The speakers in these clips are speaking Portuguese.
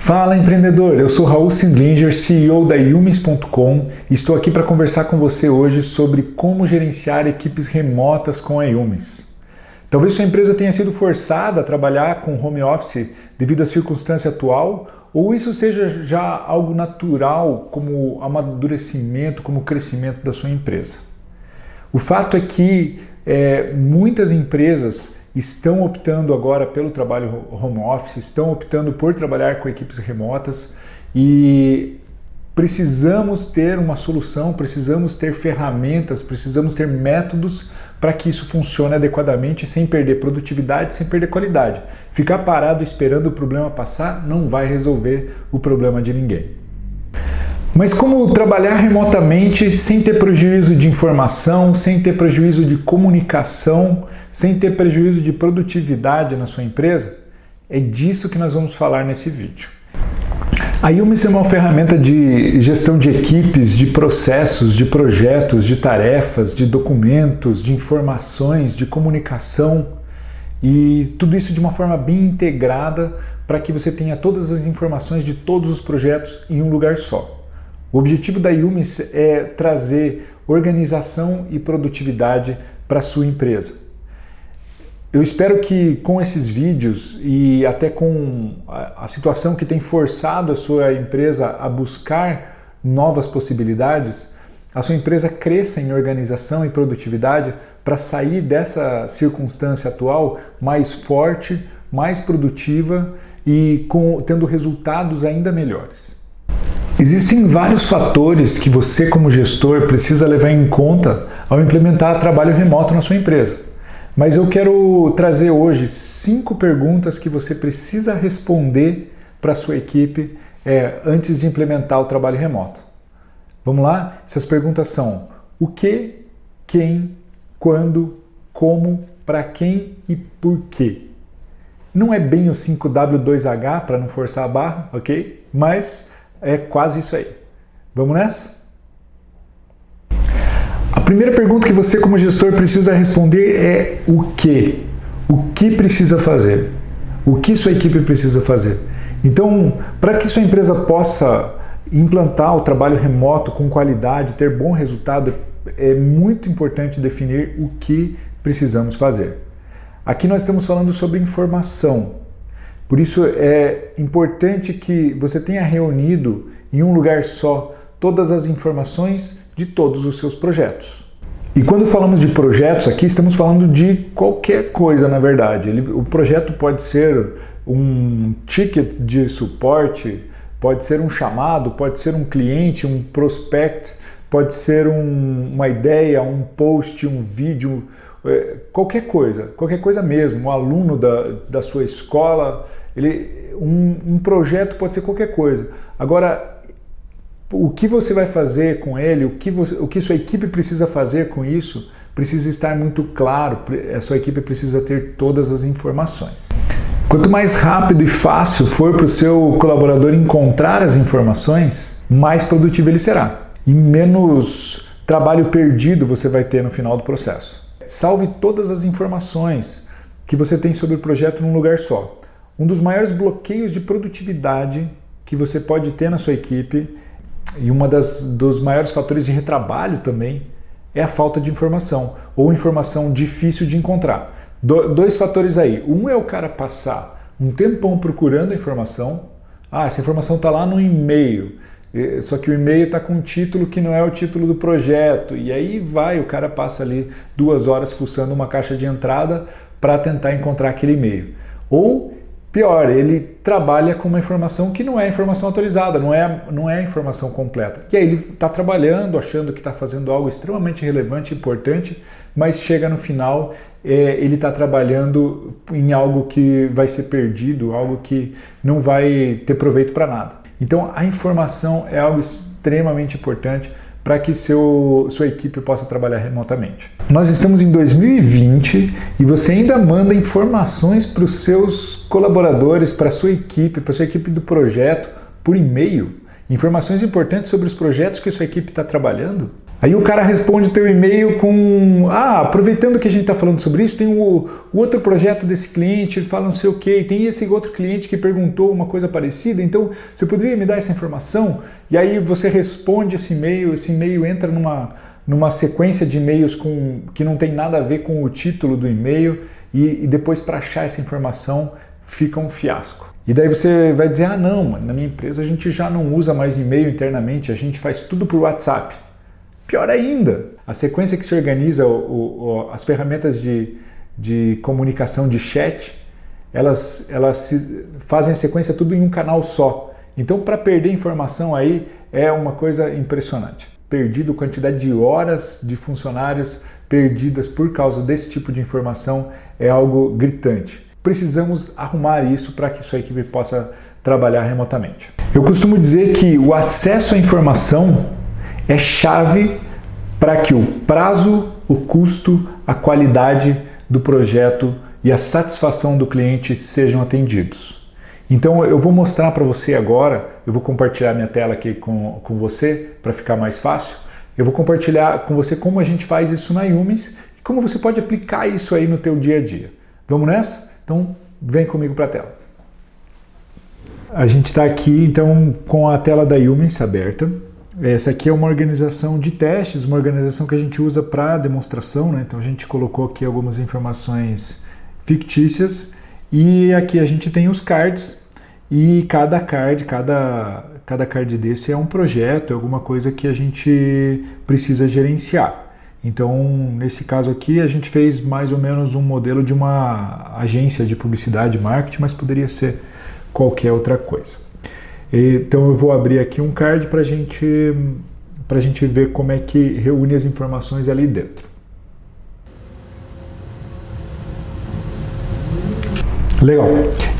Fala empreendedor, eu sou Raul Sindlinger, CEO da Yumis.com e estou aqui para conversar com você hoje sobre como gerenciar equipes remotas com a Yumis. Talvez sua empresa tenha sido forçada a trabalhar com home office devido à circunstância atual, ou isso seja já algo natural como amadurecimento, como crescimento da sua empresa. O fato é que muitas empresas estão optando agora pelo trabalho home office, estão optando por trabalhar com equipes remotas e precisamos ter uma solução, precisamos ter ferramentas, precisamos ter métodos para que isso funcione adequadamente, sem perder produtividade, sem perder qualidade. Ficar parado esperando o problema passar não vai resolver o problema de ninguém. Mas como trabalhar remotamente sem ter prejuízo de informação, sem ter prejuízo de comunicação, sem ter prejuízo de produtividade na sua empresa? É disso que nós vamos falar nesse vídeo. A Yumis é uma ferramenta de gestão de equipes, de processos, de projetos, de tarefas, de documentos, de informações, de comunicação e tudo isso de uma forma bem integrada para que você tenha todas as informações de todos os projetos em um lugar só. O objetivo da Yumis é trazer organização e produtividade para a sua empresa. Eu espero que com esses vídeos e até com a situação que tem forçado a sua empresa a buscar novas possibilidades, a sua empresa cresça em organização e produtividade para sair dessa circunstância atual mais forte, mais produtiva e tendo resultados ainda melhores. Existem vários fatores que você, como gestor, precisa levar em conta ao implementar trabalho remoto na sua empresa. Mas eu quero trazer hoje 5 perguntas que você precisa responder para a sua equipe antes de implementar o trabalho remoto. Vamos lá? Essas perguntas são: o que, quem, quando, como, para quem e por quê. Não é bem o 5W2H para não forçar a barra, ok? Mas é quase isso aí. Vamos nessa? A primeira pergunta que você como gestor precisa responder é o que? O que precisa fazer? O que sua equipe precisa fazer? Então, para que sua empresa possa implantar o trabalho remoto com qualidade, ter bom resultado, é muito importante definir o que precisamos fazer. Aqui nós estamos falando sobre informação. Por isso é importante que você tenha reunido em um lugar só todas as informações de todos os seus projetos. E quando falamos de projetos aqui, estamos falando de qualquer coisa, na verdade. O projeto pode ser um ticket de suporte, pode ser um chamado, pode ser um cliente, um prospect, pode ser uma ideia, um post, um vídeo, qualquer coisa mesmo. Um aluno da sua escola, um projeto pode ser qualquer coisa. Agora, o que você vai fazer com ele, o que sua equipe precisa fazer com isso, precisa estar muito claro, a sua equipe precisa ter todas as informações. Quanto mais rápido e fácil for para o seu colaborador encontrar as informações, mais produtivo ele será e menos trabalho perdido você vai ter no final do processo. Salve todas as informações que você tem sobre o projeto num lugar só. Um dos maiores bloqueios de produtividade que você pode ter na sua equipe e dos maiores fatores de retrabalho também é a falta de informação ou informação difícil de encontrar. Dois fatores aí. Um é o cara passar um tempão procurando a informação. Essa informação está lá no e-mail, só que o e-mail está com um título que não é o título do projeto. E aí o cara passa ali 2 horas fuçando uma caixa de entrada para tentar encontrar aquele e-mail. Ou pior, ele trabalha com uma informação que não é informação atualizada, não é informação completa. E aí ele está trabalhando, achando que está fazendo algo extremamente relevante e importante, mas chega no final, ele está trabalhando em algo que vai ser perdido, algo que não vai ter proveito para nada. Então a informação é algo extremamente importante para que sua equipe possa trabalhar remotamente. Nós estamos em 2020 e você ainda manda informações para os seus colaboradores, para a sua equipe do projeto, por e-mail? Informações importantes sobre os projetos que a sua equipe está trabalhando? Aí o cara responde o teu e-mail com: aproveitando que a gente está falando sobre isso, tem o outro projeto desse cliente, ele fala não sei o que, tem esse outro cliente que perguntou uma coisa parecida, então você poderia me dar essa informação? E aí você responde esse e-mail entra numa sequência de e-mails que não tem nada a ver com o título do e-mail, e depois para achar essa informação fica um fiasco. E daí você vai dizer: não, mano, na minha empresa a gente já não usa mais e-mail internamente, a gente faz tudo por WhatsApp. Pior ainda, a sequência que se organiza, as ferramentas de comunicação de chat, elas fazem a sequência tudo em um canal só. Então, para perder informação aí é uma coisa impressionante. Perdido quantidade de horas de funcionários perdidas por causa desse tipo de informação é algo gritante. Precisamos arrumar isso para que sua equipe possa trabalhar remotamente. Eu costumo dizer que o acesso à informação é chave para que o prazo, o custo, a qualidade do projeto e a satisfação do cliente sejam atendidos. Então eu vou mostrar para você agora, eu vou compartilhar minha tela aqui com você para ficar mais fácil. Eu vou compartilhar com você como a gente faz isso na Yumis e como você pode aplicar isso aí no teu dia a dia. Vamos nessa? Então vem comigo para a tela. A gente está aqui então com a tela da Yumis aberta. Essa aqui é uma organização de testes, uma organização que a gente usa para demonstração, né? Então a gente colocou aqui algumas informações fictícias e aqui a gente tem os cards e cada card desse é um projeto, é alguma coisa que a gente precisa gerenciar. Então nesse caso aqui a gente fez mais ou menos um modelo de uma agência de publicidade e marketing, mas poderia ser qualquer outra coisa. Então eu vou abrir aqui um card para a gente ver como é que reúne as informações ali dentro. Legal.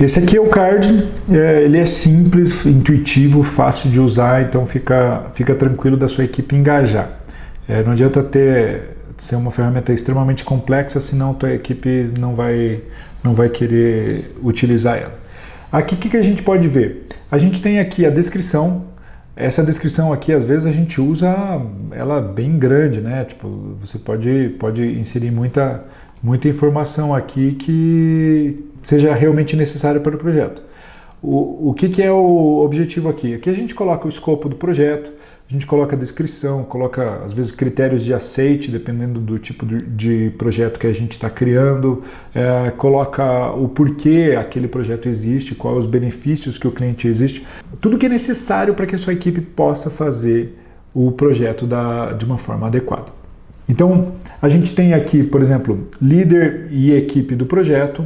Esse aqui é o card, ele é simples, intuitivo, fácil de usar, então fica tranquilo da sua equipe engajar. Não adianta ser uma ferramenta extremamente complexa, senão a tua equipe não vai querer utilizar ela. Aqui o que a gente pode ver? A gente tem aqui a descrição. Essa descrição aqui, às vezes, a gente usa ela bem grande, né? Tipo, você pode inserir muita informação aqui que seja realmente necessária para o projeto. O que é o objetivo aqui? Aqui a gente coloca o escopo do projeto, a gente coloca a descrição, coloca, às vezes, critérios de aceite, dependendo do tipo de projeto que a gente está criando, coloca o porquê aquele projeto existe, quais os benefícios que o cliente existe, tudo que é necessário para que a sua equipe possa fazer o projeto de uma forma adequada. Então, a gente tem aqui, por exemplo, líder e equipe do projeto,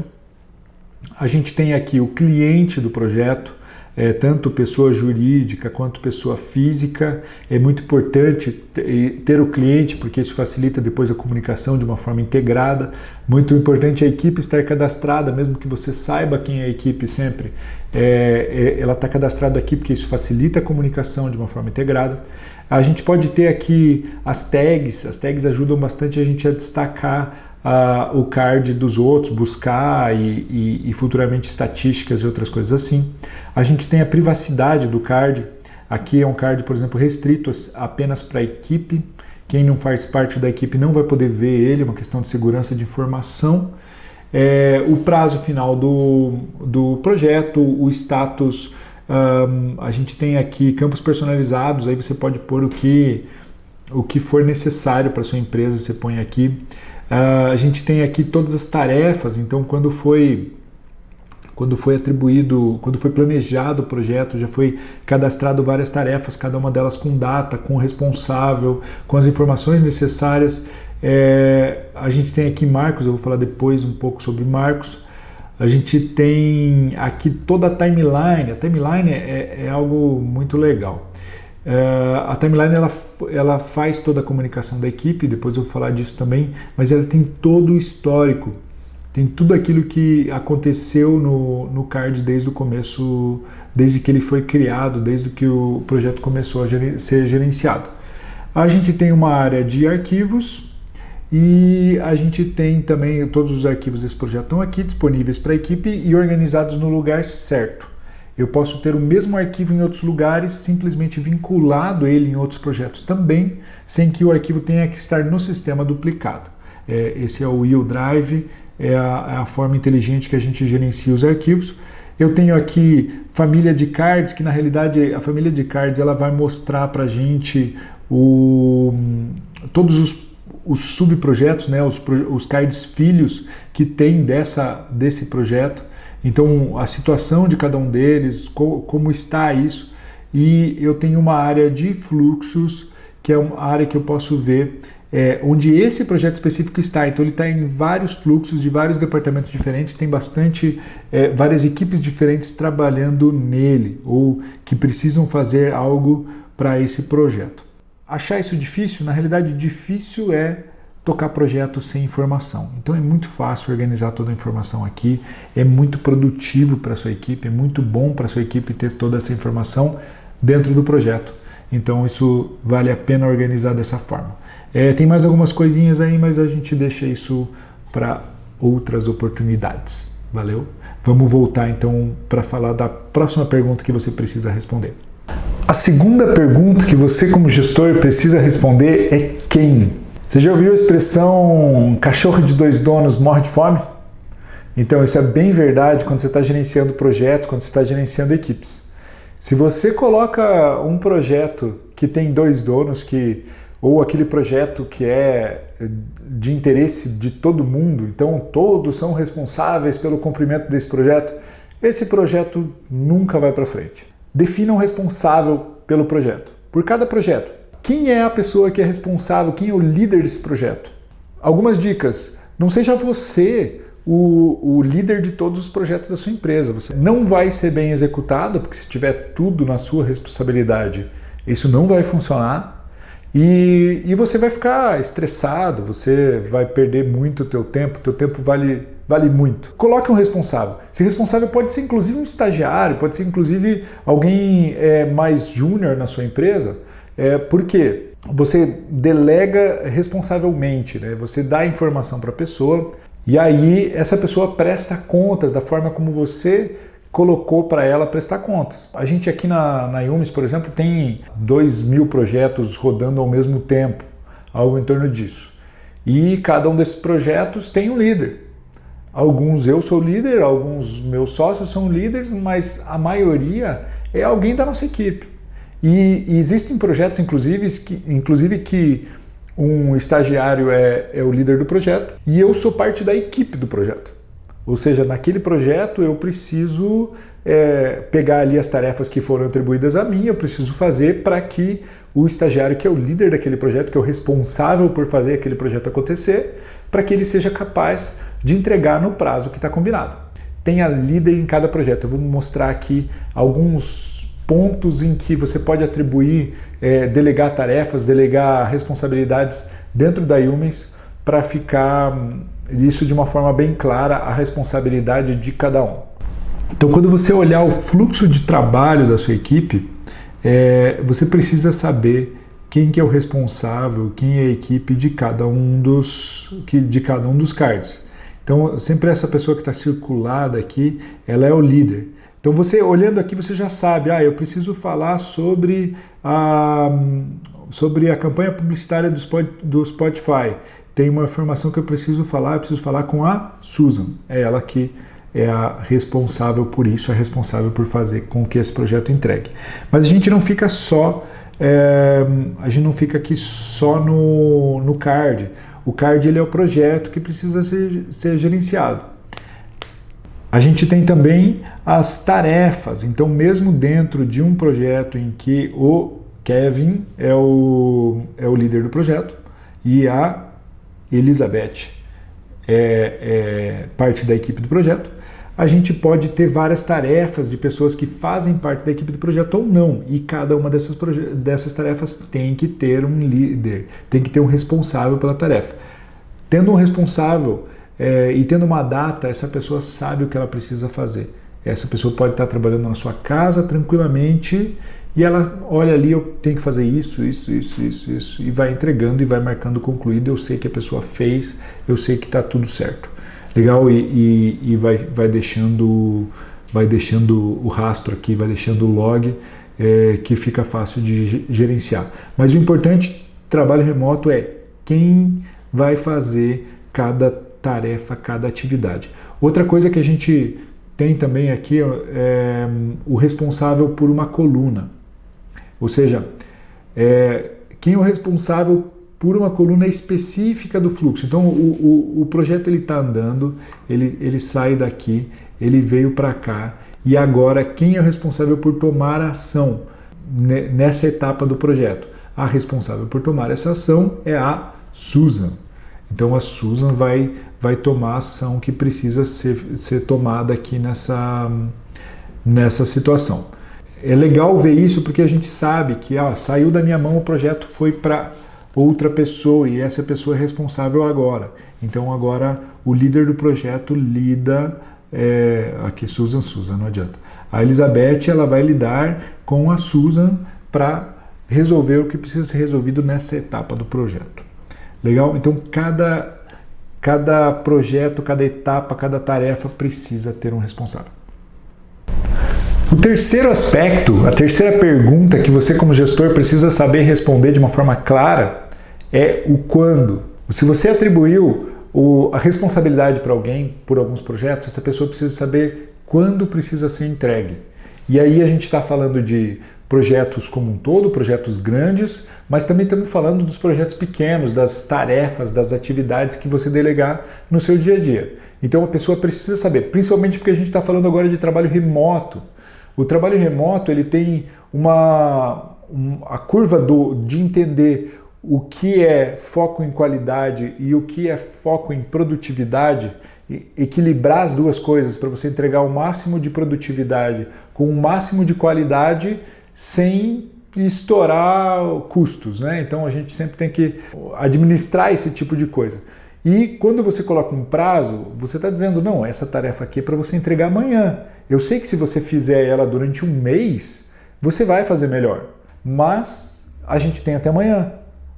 a gente tem aqui o cliente do projeto, tanto pessoa jurídica quanto pessoa física. É muito importante ter o cliente, porque isso facilita depois a comunicação de uma forma integrada. Muito importante a equipe estar cadastrada, mesmo que você saiba quem é a equipe sempre, ela está cadastrada aqui porque isso facilita a comunicação de uma forma integrada. A gente pode ter aqui as tags ajudam bastante a gente a destacar o card dos outros, buscar e futuramente estatísticas e outras coisas assim. A gente tem a privacidade do card. Aqui é um card, por exemplo, restrito apenas para a equipe. Quem não faz parte da equipe não vai poder ver ele, uma questão de segurança de informação. O prazo final do projeto, o status. A gente tem aqui campos personalizados, aí você pode pôr o que for necessário para a sua empresa, você põe aqui. A gente tem aqui todas as tarefas, então quando foi atribuído, quando foi planejado o projeto, já foi cadastrado várias tarefas, cada uma delas com data, com responsável, com as informações necessárias. A gente tem aqui marcos, eu vou falar depois um pouco sobre marcos. A gente tem aqui toda a timeline. A timeline é algo muito legal. A timeline ela faz toda a comunicação da equipe, depois eu vou falar disso também, mas ela tem todo o histórico, tem tudo aquilo que aconteceu no card desde o começo, desde que ele foi criado, desde que o projeto começou a ser gerenciado. A gente tem uma área de arquivos e a gente tem também todos os arquivos desse projeto estão aqui disponíveis para a equipe e organizados no lugar certo. Eu posso ter o mesmo arquivo em outros lugares, simplesmente vinculado ele em outros projetos também, sem que o arquivo tenha que estar no sistema duplicado. Esse é o Wheel Drive, é a forma inteligente que a gente gerencia os arquivos. Eu tenho aqui família de cards, que na realidade a família de cards ela vai mostrar para a gente todos os subprojetos, né, os cards filhos que tem desse projeto. Então a situação de cada um deles, como está isso. E eu tenho uma área de fluxos, que é uma área que eu posso ver onde esse projeto específico está. Então ele está em vários fluxos de vários departamentos diferentes, tem várias equipes diferentes trabalhando nele, ou que precisam fazer algo para esse projeto. Achar isso difícil? Na realidade, difícil é tocar projetos sem informação. Então é muito fácil organizar toda a informação aqui, é muito produtivo para a sua equipe, é muito bom para a sua equipe ter toda essa informação dentro do projeto. Então isso vale a pena organizar dessa forma. Tem mais algumas coisinhas aí, mas a gente deixa isso para outras oportunidades. Valeu? Vamos voltar então para falar da próxima pergunta que você precisa responder. A segunda pergunta que você como gestor precisa responder é quem? Você já ouviu a expressão cachorro de dois donos morre de fome? Então isso é bem verdade quando você está gerenciando projetos, quando você está gerenciando equipes. Se você coloca um projeto que tem dois donos, ou aquele projeto que é de interesse de todo mundo, então todos são responsáveis pelo cumprimento desse projeto, esse projeto nunca vai para frente. Defina um responsável pelo projeto. Por cada projeto, quem é a pessoa que é responsável, quem é o líder desse projeto? Algumas dicas. Não seja você o líder de todos os projetos da sua empresa. Você não vai ser bem executado, porque se tiver tudo na sua responsabilidade, isso não vai funcionar. E você vai ficar estressado, você vai perder muito o teu tempo vale muito. Coloque um responsável. Esse responsável pode ser inclusive um estagiário, pode ser inclusive alguém mais júnior na sua empresa, porque você delega responsavelmente, né? Você dá a informação para a pessoa e aí essa pessoa presta contas da forma como você colocou para ela prestar contas. A gente aqui na Yumis, por exemplo, tem 2.000 projetos rodando ao mesmo tempo, algo em torno disso. E cada um desses projetos tem um líder. Alguns eu sou líder, alguns meus sócios são líderes, mas a maioria é alguém da nossa equipe. E existem projetos, inclusive que um estagiário é o líder do projeto e eu sou parte da equipe do projeto. Ou seja, naquele projeto eu preciso pegar ali as tarefas que foram atribuídas a mim, eu preciso fazer para que o estagiário que é o líder daquele projeto, que é o responsável por fazer aquele projeto acontecer, para que ele seja capaz de entregar no prazo que está combinado. Tenha líder em cada projeto. Eu vou mostrar aqui alguns pontos em que você pode atribuir, delegar tarefas, delegar responsabilidades dentro da Yumis para ficar isso de uma forma bem clara, a responsabilidade de cada um. Então, quando você olhar o fluxo de trabalho da sua equipe, você precisa saber quem que é o responsável, quem é a equipe de cada um dos cards. Então, sempre essa pessoa que está circulada aqui, ela é o líder. Então, você olhando aqui, você já sabe, eu preciso falar sobre a campanha publicitária do Spotify. Tem uma informação que eu preciso falar com a Susan. É ela que é a responsável por isso, é responsável por fazer com que esse projeto entregue. Mas a gente não fica aqui só no card. O card ele é o projeto que precisa ser gerenciado. A gente tem também as tarefas. Então, mesmo dentro de um projeto em que o Kevin é o líder do projeto e a Elizabeth é parte da equipe do projeto, a gente pode ter várias tarefas de pessoas que fazem parte da equipe do projeto ou não, e cada uma dessas tarefas tem que ter um líder, tem que ter um responsável pela tarefa. Tendo um responsável e tendo uma data, essa pessoa sabe o que ela precisa fazer. Essa pessoa pode estar trabalhando na sua casa tranquilamente e ela olha ali, eu tenho que fazer isso, e vai entregando e vai marcando concluído. Eu sei que a pessoa fez, eu sei que está tudo certo. Legal? E vai deixando vai deixando o rastro aqui, vai deixando o log, que fica fácil de gerenciar. Mas o importante, trabalho remoto, é quem vai fazer cada tarefa, cada atividade. Outra coisa que a gente tem também aqui é o responsável por uma coluna. Ou seja, quem é o responsável por uma coluna específica do fluxo. Então o projeto está andando, ele sai daqui, ele veio para cá, e agora quem é o responsável por tomar ação nessa etapa do projeto? A responsável por tomar essa ação é a Susan. Então a Susan vai tomar a ação que precisa ser tomada aqui nessa situação. É legal ver isso porque a gente sabe que saiu da minha mão, o projeto foi para outra pessoa e essa pessoa é responsável agora. Então agora o líder do projeto lida, aqui Susan, não adianta. A Elizabeth, ela vai lidar com a Susan para resolver o que precisa ser resolvido nessa etapa do projeto. Legal? Então cada projeto, cada etapa, cada tarefa precisa ter um responsável. O terceiro aspecto, a terceira pergunta que você como gestor precisa saber responder de uma forma clara é o quando. Se você atribuiu a responsabilidade para alguém por alguns projetos, essa pessoa precisa saber quando precisa ser entregue. E aí a gente está falando de projetos como um todo, projetos grandes, mas também estamos falando dos projetos pequenos, das tarefas, das atividades que você delegar no seu dia a dia. Então a pessoa precisa saber, principalmente porque a gente está falando agora de trabalho remoto. O trabalho remoto ele tem a curva de entender o que é foco em qualidade e o que é foco em produtividade, equilibrar as duas coisas para você entregar o máximo de produtividade com o máximo de qualidade sem estourar custos, né? Então a gente sempre tem que administrar esse tipo de coisa. E quando você coloca um prazo, você está dizendo, não, essa tarefa aqui é para você entregar amanhã. Eu sei que se você fizer ela durante um mês, você vai fazer melhor. Mas a gente tem até amanhã.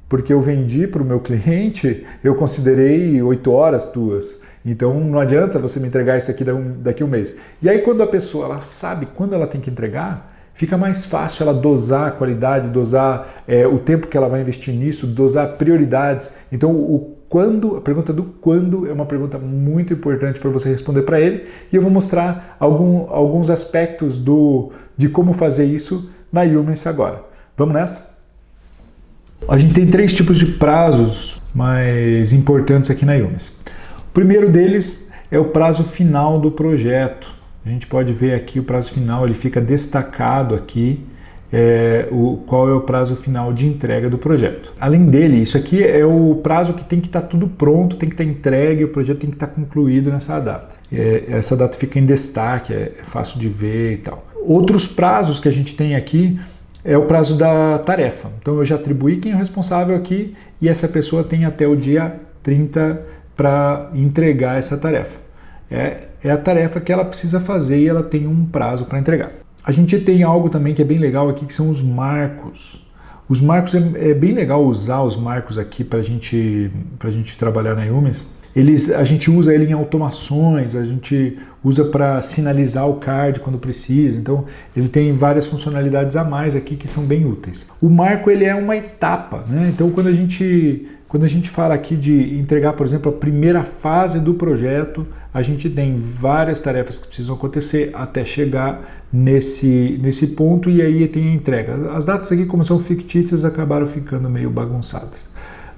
Porque eu vendi para o meu cliente, eu considerei 8 horas tuas. Então não adianta você me entregar isso aqui daqui a um mês. E aí quando a pessoa ela sabe quando ela tem que entregar, fica mais fácil ela dosar a qualidade, dosar o tempo que ela vai investir nisso, dosar prioridades. Então a pergunta do quando é uma pergunta muito importante para você responder para ele. E eu vou mostrar alguns aspectos de como fazer isso na Humans agora. Vamos nessa? A gente tem 3 tipos de prazos mais importantes aqui na Humans. O primeiro deles é o prazo final do projeto. A gente pode ver aqui o prazo final, ele fica destacado aqui, qual é o prazo final de entrega do projeto. Além dele, isso aqui é o prazo que tem que estar tudo pronto, tem que estar entregue, o projeto tem que estar concluído nessa data. Essa data fica em destaque, é fácil de ver e tal. Outros prazos que a gente tem aqui é o prazo da tarefa. Então eu já atribuí quem é o responsável aqui e essa pessoa tem até o dia 30 para entregar essa tarefa. É a tarefa que ela precisa fazer e ela tem um prazo para entregar. A gente tem algo também que é bem legal aqui, que são os marcos. Os marcos, é bem legal usar os marcos aqui para a gente trabalhar na Humans. A gente usa ele em automações, a gente usa para sinalizar o card quando precisa, então ele tem várias funcionalidades a mais aqui que são bem úteis. O marco ele é uma etapa, né? Então quando a gente fala aqui de entregar, por exemplo, a primeira fase do projeto, a gente tem várias tarefas que precisam acontecer até chegar nesse ponto e aí tem a entrega. As datas aqui, como são fictícias, acabaram ficando meio bagunçadas,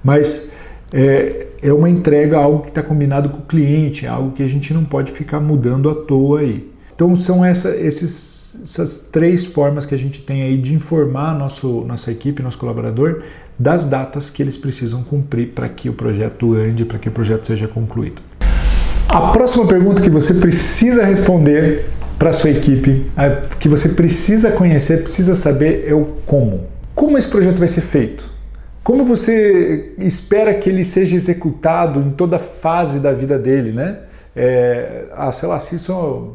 mas é uma entrega, algo que está combinado com o cliente, algo que a gente não pode ficar mudando à toa aí. Então são essas 3 formas que a gente tem aí de informar nossa equipe, nosso colaborador, das datas que eles precisam cumprir para que o projeto ande, para que o projeto seja concluído. A próxima pergunta que você precisa responder para a sua equipe, que você precisa conhecer, precisa saber é o como. Como esse projeto vai ser feito? Como você espera que ele seja executado em toda fase da vida dele, né? Sei lá,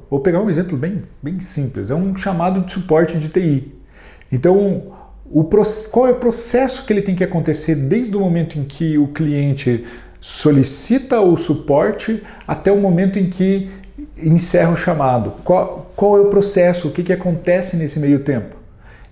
vou pegar um exemplo bem simples, é um chamado de suporte de TI. Então, qual é o processo que ele tem que acontecer desde o momento em que o cliente solicita o suporte até o momento em que encerra o chamado. Qual é o processo? O que acontece nesse meio tempo?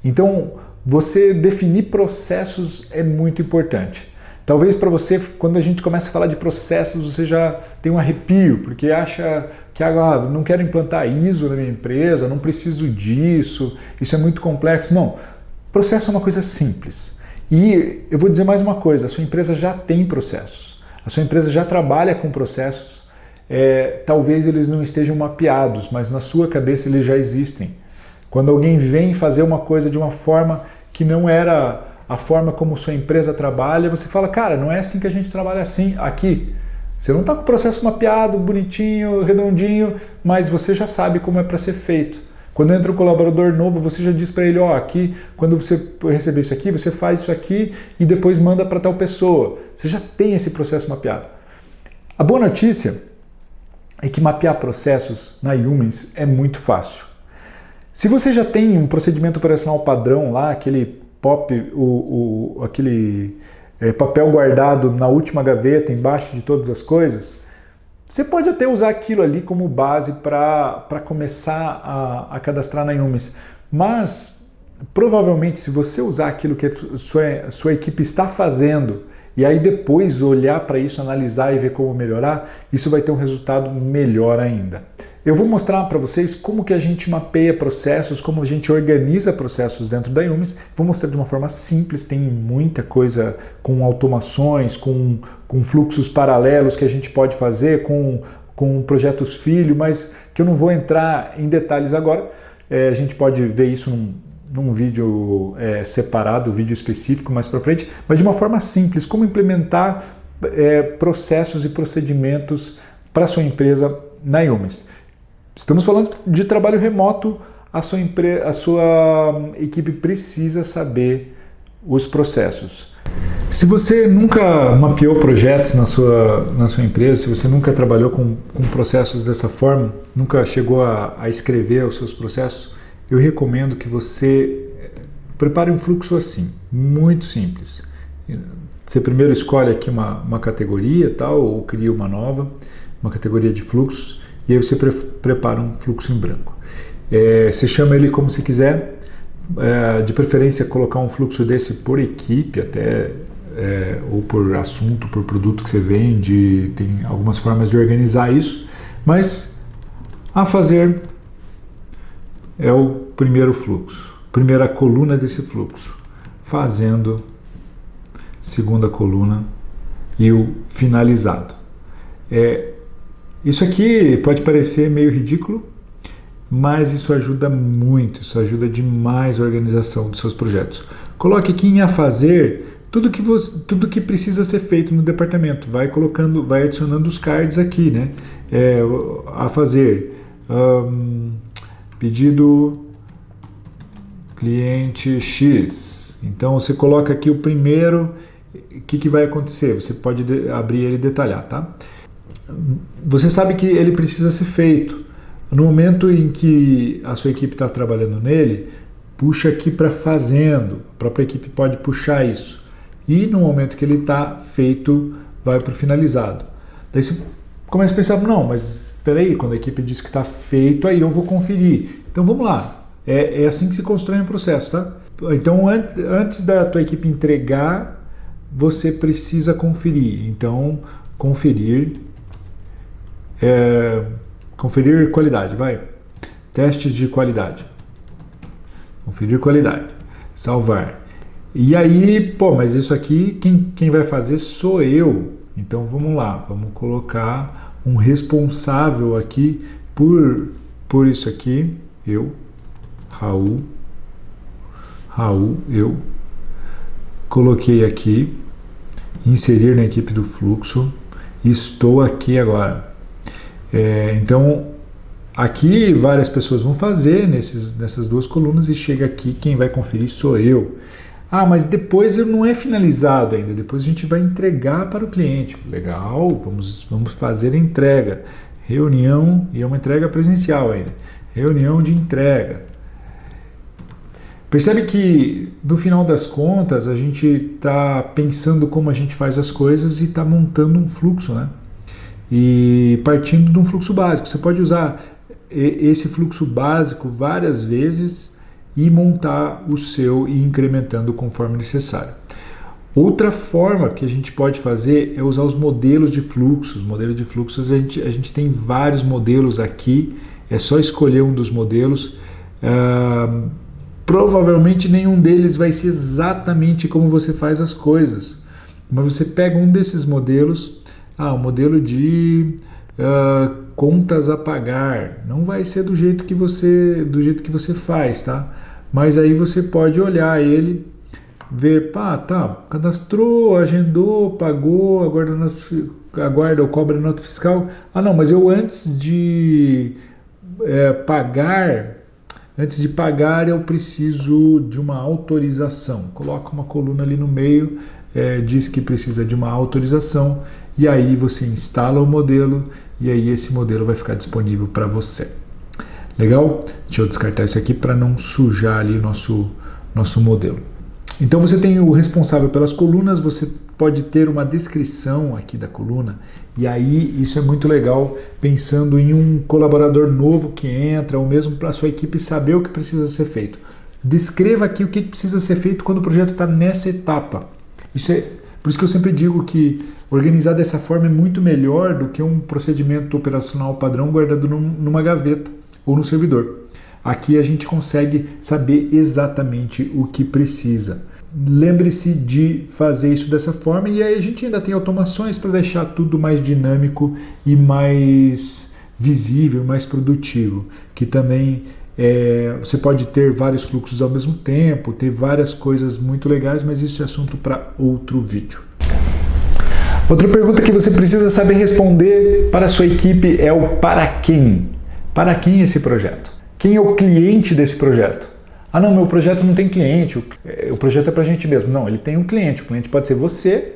Então, você definir processos é muito importante. Talvez para você, quando a gente começa a falar de processos, você já tem um arrepio, porque acha que não quero implantar ISO na minha empresa, não preciso disso, isso é muito complexo. Não, processo é uma coisa simples. E eu vou dizer mais uma coisa, a sua empresa já tem processos, a sua empresa já trabalha com processos, talvez eles não estejam mapeados, mas na sua cabeça eles já existem. Quando alguém vem fazer uma coisa de uma forma que não era a forma como sua empresa trabalha, você fala, cara, não é assim que a gente trabalha assim aqui. Você não está com o processo mapeado, bonitinho, redondinho, mas você já sabe como é para ser feito. Quando entra um colaborador novo, você já diz para ele, aqui, quando você receber isso aqui, você faz isso aqui e depois manda para tal pessoa. Você já tem esse processo mapeado. A boa notícia é que mapear processos na Humans é muito fácil. Se você já tem um procedimento operacional padrão lá, aquele papel guardado na última gaveta, embaixo de todas as coisas, você pode até usar aquilo ali como base para começar a cadastrar na Humans. Mas, provavelmente, se você usar aquilo que a sua equipe está fazendo e aí depois olhar para isso, analisar e ver como melhorar, isso vai ter um resultado melhor ainda. Eu vou mostrar para vocês como que a gente mapeia processos, como a gente organiza processos dentro da Humans. Vou mostrar de uma forma simples, tem muita coisa com automações, com fluxos paralelos que a gente pode fazer, com projetos filho, mas que eu não vou entrar em detalhes agora. A gente pode ver isso num vídeo separado, vídeo específico mais para frente, mas de uma forma simples, como implementar processos e procedimentos para a sua empresa na Humans. Estamos falando de trabalho remoto, a sua equipe precisa saber os processos. Se você nunca mapeou projetos na sua empresa, se você nunca trabalhou com processos dessa forma, nunca chegou a escrever os seus processos, eu recomendo que você prepare um fluxo assim, muito simples. Você primeiro escolhe aqui uma categoria, ou cria uma nova, uma categoria de fluxos, e aí você prepara um fluxo em branco. Você chama ele como você quiser, de preferência colocar um fluxo desse por equipe até, ou por assunto, por produto que você vende, tem algumas formas de organizar isso, mas a fazer é o primeiro fluxo, primeira coluna desse fluxo, fazendo, segunda coluna e o finalizado. Isso aqui pode parecer meio ridículo, mas isso ajuda muito, isso ajuda demais a organização dos seus projetos. Coloque aqui em a fazer tudo que precisa ser feito no departamento. Vai adicionando os cards aqui, né? A fazer pedido cliente X. Então você coloca aqui o primeiro, o que vai acontecer? Você pode abrir ele e detalhar, tá? Você sabe que ele precisa ser feito. No momento em que a sua equipe está trabalhando nele, puxa aqui para fazendo. A própria equipe pode puxar isso. E no momento que ele está feito, vai para o finalizado. Daí você começa a pensar, não, mas espera aí, quando a equipe diz que está feito, aí eu vou conferir. Então vamos lá. É assim que se constrói um processo, tá? Então antes da tua equipe entregar, você precisa conferir. Então conferir qualidade, vai. Testes de qualidade. Conferir qualidade. Salvar. E aí, mas isso aqui, quem vai fazer sou eu. Então vamos lá, vamos colocar um responsável aqui por isso aqui. Eu, Raul, eu coloquei aqui, inserir na equipe do fluxo, estou aqui agora. Então, aqui várias pessoas vão fazer nessas duas colunas e chega aqui, quem vai conferir sou eu. Mas depois não é finalizado ainda, depois a gente vai entregar para o cliente. Legal, vamos fazer a entrega. Reunião, e é uma entrega presencial ainda. Reunião de entrega. Percebe que, no final das contas, a gente está pensando como a gente faz as coisas e está montando um fluxo, né? E partindo de um fluxo básico, você pode usar esse fluxo básico várias vezes e montar o seu e ir incrementando conforme necessário. Outra forma que a gente pode fazer é usar os modelos de fluxos. Modelo de fluxos, a gente tem vários modelos aqui, é só escolher um dos modelos. Provavelmente nenhum deles vai ser exatamente como você faz as coisas, mas você pega um desses modelos, o modelo de contas a pagar, não vai ser do jeito que você faz, tá? Mas aí você pode olhar ele, ver, cadastrou, agendou, pagou, aguarda ou cobra nota fiscal. Não, mas eu antes de pagar eu preciso de uma autorização. Coloca uma coluna ali no meio, diz que precisa de uma autorização, e aí você instala o modelo, e aí esse modelo vai ficar disponível para você. Legal? Deixa eu descartar isso aqui para não sujar ali o nosso modelo. Então você tem o responsável pelas colunas, você pode ter uma descrição aqui da coluna, e aí isso é muito legal pensando em um colaborador novo que entra, ou mesmo para a sua equipe saber o que precisa ser feito. Descreva aqui o que precisa ser feito quando o projeto está nessa etapa. Por isso que eu sempre digo que organizar dessa forma é muito melhor do que um procedimento operacional padrão guardado numa gaveta ou no servidor. Aqui a gente consegue saber exatamente o que precisa. Lembre-se de fazer isso dessa forma, e aí a gente ainda tem automações para deixar tudo mais dinâmico e mais visível, mais produtivo, que também você pode ter vários fluxos ao mesmo tempo, ter várias coisas muito legais, mas isso é assunto para outro vídeo. Outra pergunta que você precisa saber responder para a sua equipe é o para quem. Para quem esse projeto? Quem é o cliente desse projeto? Não, meu projeto não tem cliente, o projeto é para a gente mesmo. Não, ele tem um cliente. O cliente pode ser você,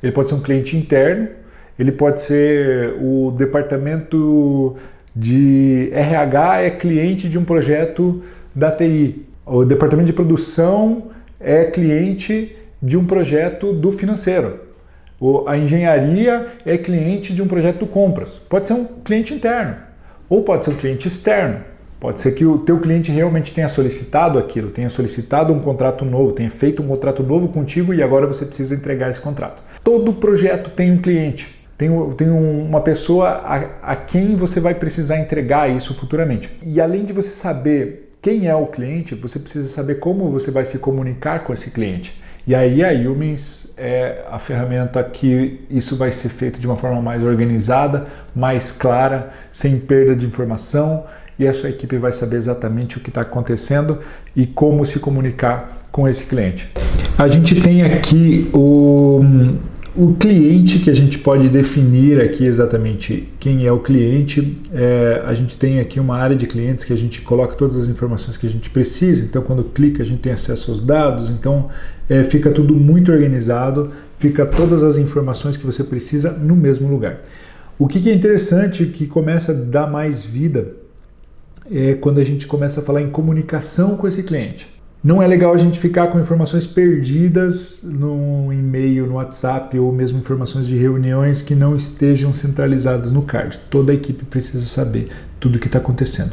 ele pode ser um cliente interno, ele pode ser o departamento de RH é cliente de um projeto da TI. O departamento de produção é cliente de um projeto do financeiro. A engenharia é cliente de um projeto do compras. Pode ser um cliente interno ou pode ser um cliente externo. Pode ser que o teu cliente realmente tenha solicitado aquilo, tenha solicitado um contrato novo, tenha feito um contrato novo contigo e agora você precisa entregar esse contrato. Todo projeto tem um cliente, tem uma pessoa a quem você vai precisar entregar isso futuramente. E além de você saber quem é o cliente, você precisa saber como você vai se comunicar com esse cliente. E aí a Humans é a ferramenta que isso vai ser feito de uma forma mais organizada, mais clara, sem perda de informação, e a sua equipe vai saber exatamente o que está acontecendo e como se comunicar com esse cliente. A gente tem aqui o cliente, que a gente pode definir aqui exatamente quem é o cliente. A gente tem aqui uma área de clientes que a gente coloca todas as informações que a gente precisa, então quando clica a gente tem acesso aos dados, então fica tudo muito organizado, fica todas as informações que você precisa no mesmo lugar. O que é interessante, que começa a dar mais vida, é quando a gente começa a falar em comunicação com esse cliente. Não é legal a gente ficar com informações perdidas no e-mail, no WhatsApp ou mesmo informações de reuniões que não estejam centralizadas no card. Toda a equipe precisa saber tudo o que está acontecendo.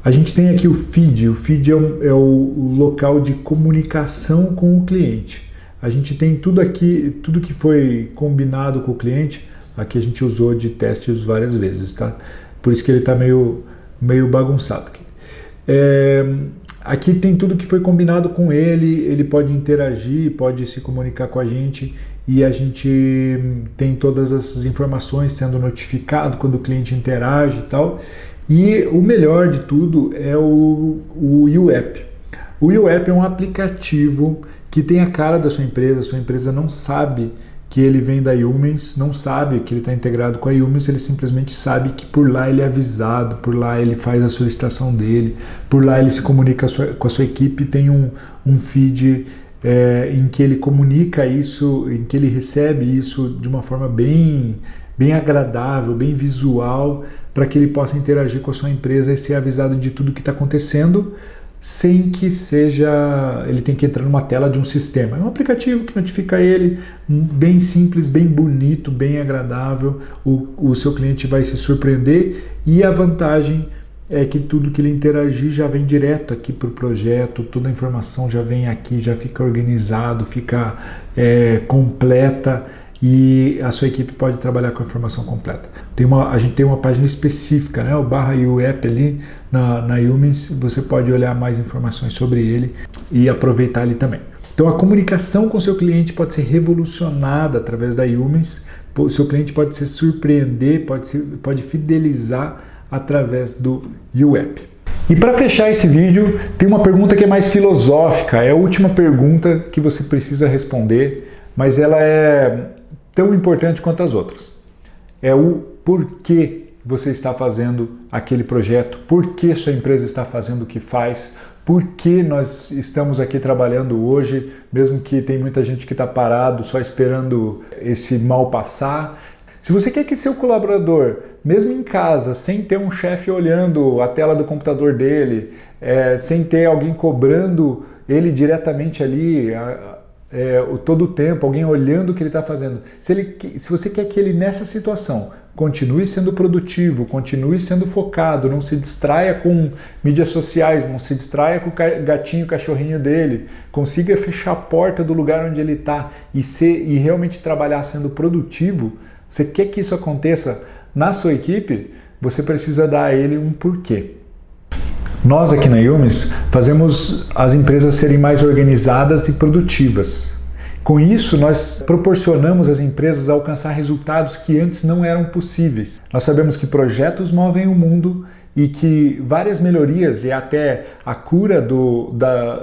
A gente tem aqui o feed. O feed é o local de comunicação com o cliente. A gente tem tudo aqui, tudo que foi combinado com o cliente. Aqui a gente usou de testes várias vezes, tá? Por isso que ele está meio bagunçado aqui. Aqui tem tudo que foi combinado com ele pode interagir, pode se comunicar com a gente, e a gente tem todas essas informações sendo notificado quando o cliente interage e tal. E o melhor de tudo é o UApp. O UApp é um aplicativo que tem a cara da sua empresa não sabe que ele vem da Humans, não sabe que ele está integrado com a Humans, ele simplesmente sabe que por lá ele é avisado, por lá ele faz a solicitação dele, por lá ele se comunica com a sua equipe, tem um feed em que ele comunica isso, em que ele recebe isso de uma forma bem agradável, bem visual, para que ele possa interagir com a sua empresa e ser avisado de tudo que está acontecendo, sem que ele tenha que entrar numa tela de um sistema. É um aplicativo que notifica ele, bem simples, bem bonito, bem agradável. O seu cliente vai se surpreender e a vantagem é que tudo que ele interagir já vem direto aqui para o projeto, toda a informação já vem aqui, já fica organizado, fica completa e a sua equipe pode trabalhar com a informação completa. A gente tem uma página específica, né? O /UApp ali na Humins, você pode olhar mais informações sobre ele e aproveitar ele também. Então a comunicação com o seu cliente pode ser revolucionada através da Humins, o seu cliente pode se surpreender, pode fidelizar através do UApp. E para fechar esse vídeo, tem uma pergunta que é mais filosófica, é a última pergunta que você precisa responder, mas ela é tão importante quanto as outras. É o porquê você está fazendo aquele projeto, por que sua empresa está fazendo o que faz, por que nós estamos aqui trabalhando hoje, mesmo que tem muita gente que está parado só esperando esse mal passar. Se você quer que seu colaborador, mesmo em casa, sem ter um chefe olhando a tela do computador dele, sem ter alguém cobrando ele diretamente ali todo o tempo, alguém olhando o que ele está fazendo, se você quer que ele nessa situação continue sendo produtivo, continue sendo focado, não se distraia com mídias sociais, não se distraia com o gatinho, o cachorrinho dele, consiga fechar a porta do lugar onde ele está e realmente trabalhar sendo produtivo, você quer que isso aconteça na sua equipe, você precisa dar a ele um porquê. Nós aqui na Humins fazemos as empresas serem mais organizadas e produtivas. Com isso, nós proporcionamos às empresas alcançar resultados que antes não eram possíveis. Nós sabemos que projetos movem o mundo e que várias melhorias e até a cura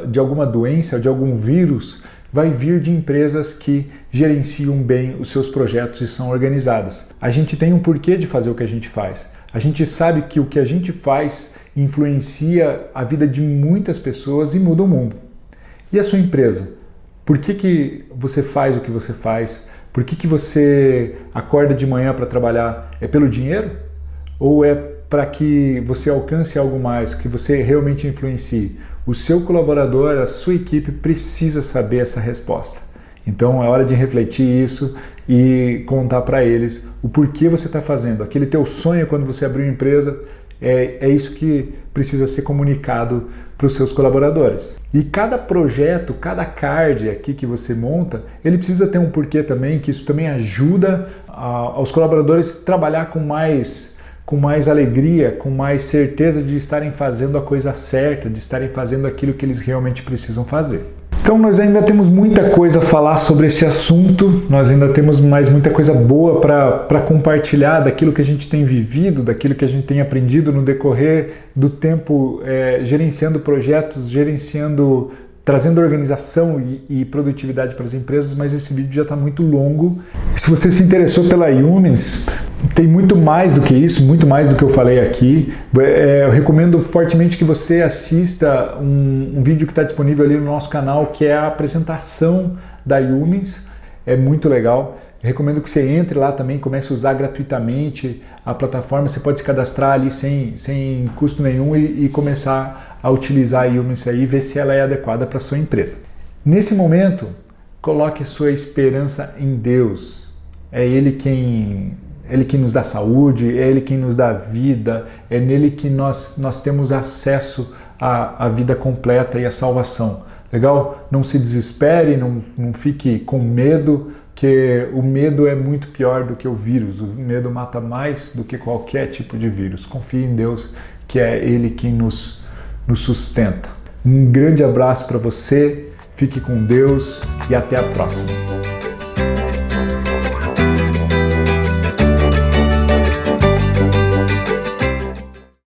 de alguma doença, de algum vírus, vai vir de empresas que gerenciam bem os seus projetos e são organizadas. A gente tem um porquê de fazer o que a gente faz. A gente sabe que o que a gente faz influencia a vida de muitas pessoas e muda o mundo. E a sua empresa? Por que você faz o que você faz? Por que você acorda de manhã para trabalhar? É pelo dinheiro? Ou é para que você alcance algo mais, que você realmente influencie? O seu colaborador, a sua equipe precisa saber essa resposta. Então é hora de refletir isso e contar para eles o porquê você está fazendo. Aquele teu sonho quando você abriu uma empresa, é isso que precisa ser comunicado para os seus colaboradores. E cada projeto, cada card aqui que você monta, ele precisa ter um porquê também, que isso também ajuda aos colaboradores trabalhar com mais alegria, com mais certeza de estarem fazendo a coisa certa, de estarem fazendo aquilo que eles realmente precisam fazer. Então nós ainda temos muita coisa a falar sobre esse assunto, nós ainda temos mais muita coisa boa para compartilhar daquilo que a gente tem vivido, daquilo que a gente tem aprendido no decorrer do tempo, gerenciando projetos, trazendo organização e produtividade para as empresas, mas esse vídeo já está muito longo. Se você se interessou pela Humins, tem muito mais do que isso, muito mais do que eu falei aqui. Eu recomendo fortemente que você assista um vídeo que está disponível ali no nosso canal, que é a apresentação da Humins. É muito legal. Eu recomendo que você entre lá também, comece a usar gratuitamente a plataforma. Você pode se cadastrar ali sem custo nenhum e começar a utilizar a Humins aí e ver se ela é adequada para a sua empresa. Nesse momento, coloque sua esperança em Deus. É Ele quem nos dá saúde, é Ele quem nos dá vida, é nele que nós temos acesso à vida completa e à salvação. Legal? Não se desespere, não fique com medo, que o medo é muito pior do que o vírus. O medo mata mais do que qualquer tipo de vírus. Confie em Deus, que é Ele quem nos sustenta. Um grande abraço para você, fique com Deus e até a próxima.